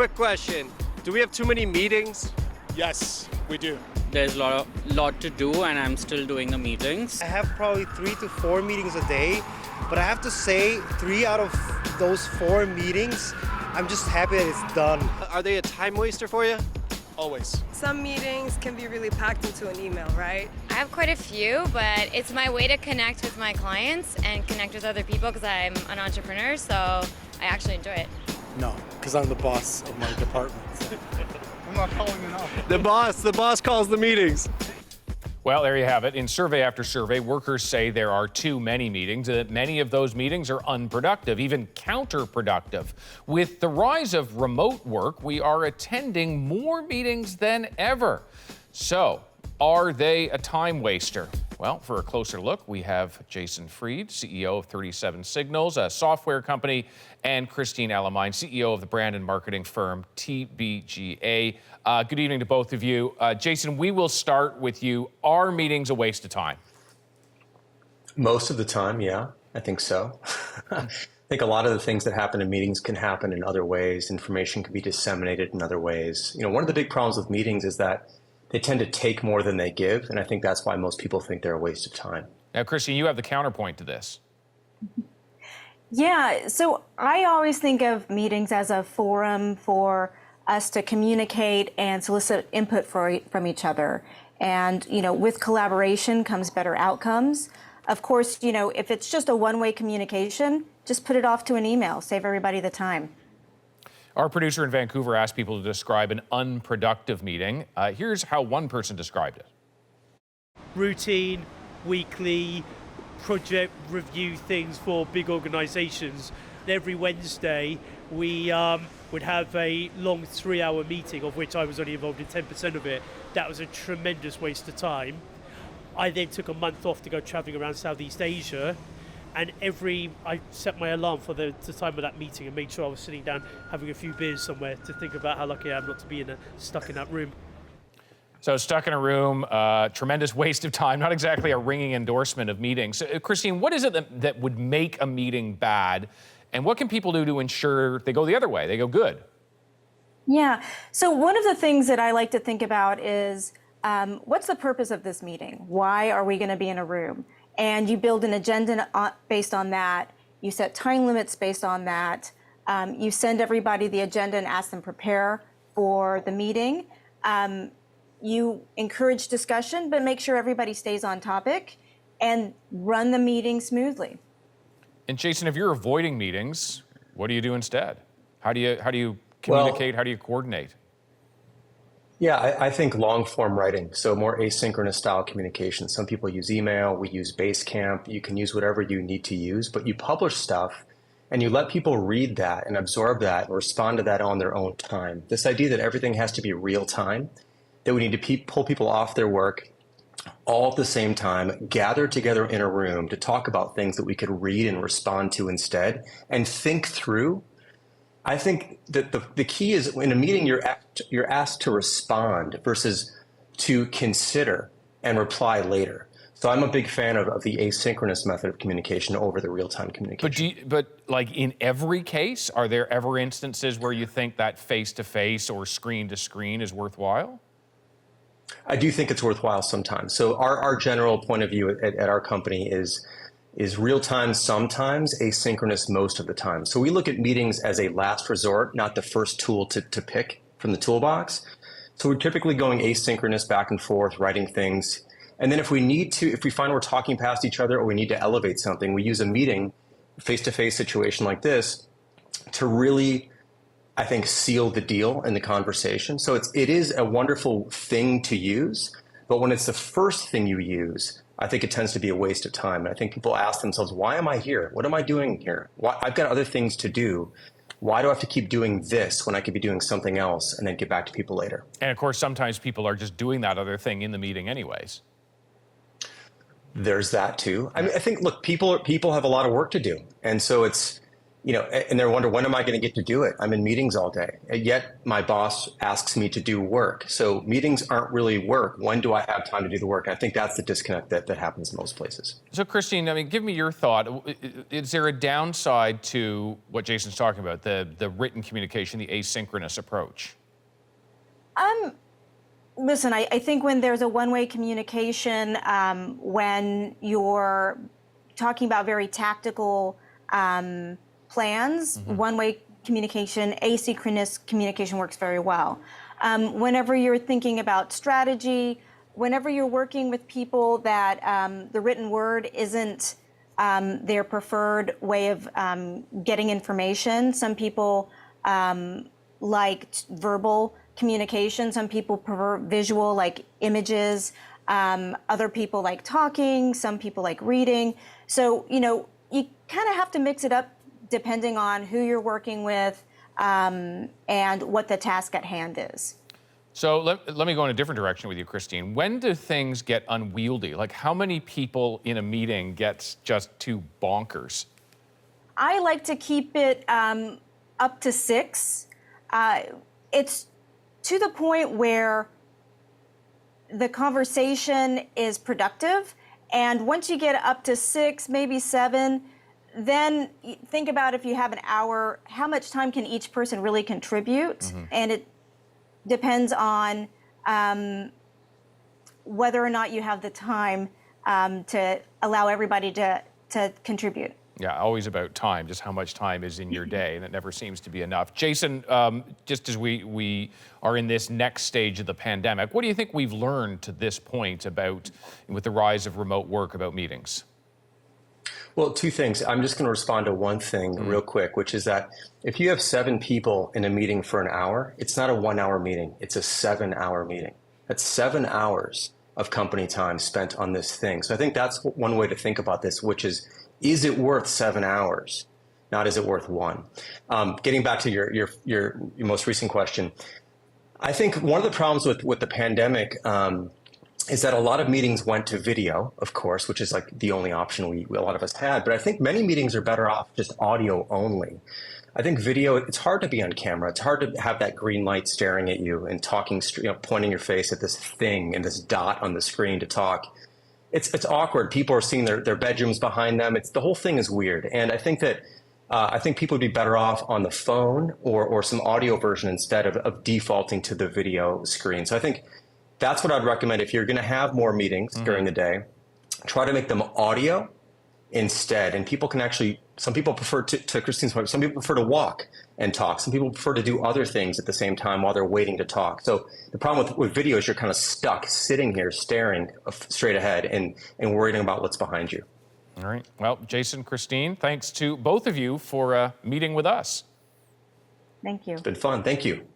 Quick question. Do we have too many meetings? Yes, we do. There's a lot to do, and I'm still doing the meetings. I have probably 3 to 4 meetings a day, but I have to say 3 out of those 4 meetings, I'm just happy that it's done. Are they a time waster for you? Always. Some meetings can be really packed into an email, right? I have quite a few, but it's my way to connect with my clients and connect with other people because I'm an entrepreneur, so I actually enjoy it. No, because I'm the boss of my department. I'm not calling it off. The boss calls the meetings. Well, there you have it. In survey after survey, workers say there are too many meetings, and that many of those meetings are unproductive, even counterproductive. With the rise of remote work, we are attending more meetings than ever. So, are they a time waster? Well, for a closer look, we have Jason Fried, CEO of 37 Signals, a software company, and Christine Alemany, CEO of the brand and marketing firm TBGA. Good evening to both of you. Jason, we will start with you. Are meetings a waste of time? Most of the time, yeah, I think so. I think a lot of the things that happen in meetings can happen in other ways. Information can be disseminated in other ways. One of the big problems with meetings is that they tend to take more than they give, and I think that's why most people think they're a waste of time. Now, Christine, you have the counterpoint to this. Yeah, so I always think of meetings as a forum for us to communicate and solicit input from each other. And, with collaboration comes better outcomes. Of course, if it's just a one-way communication, just put it off to an email, save everybody the time. Our producer in Vancouver asked people to describe an unproductive meeting. Here's how one person described it. Routine, weekly, project review things for big organizations. Every Wednesday, we would have a long 3-hour meeting, of which I was only involved in 10% of it. That was a tremendous waste of time. I then took a month off to go traveling around Southeast Asia. And I set my alarm for the time of that meeting and made sure I was sitting down having a few beers somewhere to think about how lucky I am not to be stuck in that room. So stuck in a room, tremendous waste of time, not exactly a ringing endorsement of meetings. Christine, what is it that would make a meeting bad? And what can people do to ensure they go the other way, they go good? Yeah, so one of the things that I like to think about is what's the purpose of this meeting? Why are we going to be in a room? And you build an agenda based on that. You set time limits based on that. You send everybody the agenda and ask them prepare for the meeting. You encourage discussion, but make sure everybody stays on topic and run the meeting smoothly. And Jason, if you're avoiding meetings, what do you do instead? How do you communicate? How do you coordinate? Yeah, I think long form writing, so more asynchronous style communication. Some people use email, we use Basecamp. You can use whatever you need to use, but you publish stuff and you let people read that and absorb that and respond to that on their own time. This idea that everything has to be real time, that we need to pull people off their work all at the same time, gather together in a room to talk about things that we could read and respond to instead and think through. I think that the key is in a meeting, you're asked to respond versus to consider and reply later. So I'm a big fan of the asynchronous method of communication over the real-time communication. But like in every case, are there ever instances where you think that face-to-face or screen-to-screen is worthwhile? I do think it's worthwhile sometimes. So our general point of view at our company is real time sometimes, asynchronous most of the time. So we look at meetings as a last resort, not the first tool to pick from the toolbox. So we're typically going asynchronous back and forth, writing things. And then if we find we're talking past each other or we need to elevate something, we use a meeting, face-to-face situation like this to really, I think, seal the deal in the conversation. So it is a wonderful thing to use, but when it's the first thing you use, I think it tends to be a waste of time. And I think people ask themselves, why am I here? What am I doing here? I've got other things to do. Why do I have to keep doing this when I could be doing something else and then get back to people later? And of course, sometimes people are just doing that other thing in the meeting anyways. There's that too. I mean, I think, look, people have a lot of work to do. And so and they wonder, when am I going to get to do it? I'm in meetings all day. And yet my boss asks me to do work. So meetings aren't really work. When do I have time to do the work? And I think that's the disconnect that happens in most places. So Christine, give me your thought. Is there a downside to what Jason's talking about, the written communication, the asynchronous approach? Listen, I think when there's a one-way communication, when you're talking about very tactical plans, one-way communication, asynchronous communication works very well. Whenever you're thinking about strategy, whenever you're working with people that the written word isn't their preferred way of getting information, some people like verbal communication, some people prefer visual, like images, other people like talking, some people like reading. So, you kind of have to mix it up depending on who you're working with and what the task at hand is. So let me go in a different direction with you, Christine. When do things get unwieldy? Like, how many people in a meeting gets just too bonkers? I like to keep it up to 6. It's to the point where the conversation is productive. And once you get up to 6, maybe 7, then think about, if you have an hour, how much time can each person really contribute? And it depends on whether or not you have the time to allow everybody to contribute. Yeah, always about time, just how much time is in your day, and it never seems to be enough. Jason, just as we are in this next stage of the pandemic, what do you think we've learned to this point about, with the rise of remote work, about meetings? Well, 2 things. I'm just going to respond to one thing real quick, which is that if you have 7 people in a meeting for an hour, it's not a 1-hour meeting. It's a 7-hour meeting. That's 7 hours of company time spent on this thing. So I think that's one way to think about this, which is it worth 7 hours? Not is it worth 1? Getting back to your most recent question, I think one of the problems with the pandemic is that a lot of meetings went to video, of course, which is like the only option a lot of us had. But I think many meetings are better off just audio only. I think video, it's hard to be on camera. It's hard to have that green light staring at you and talking, pointing your face at this thing and this dot on the screen to talk. It's awkward. People are seeing their bedrooms behind them. The whole thing is weird. And I think that people would be better off on the phone or some audio version instead of defaulting to the video screen. So I think that's what I'd recommend. If you're going to have more meetings during the day, try to make them audio instead. And people can actually, some people prefer to Christine's point, some people prefer to walk and talk. Some people prefer to do other things at the same time while they're waiting to talk. So the problem with video is you're kind of stuck sitting here staring straight ahead and worrying about what's behind you. All right. Well, Jason, Christine, thanks to both of you for meeting with us. Thank you. It's been fun. Thank you.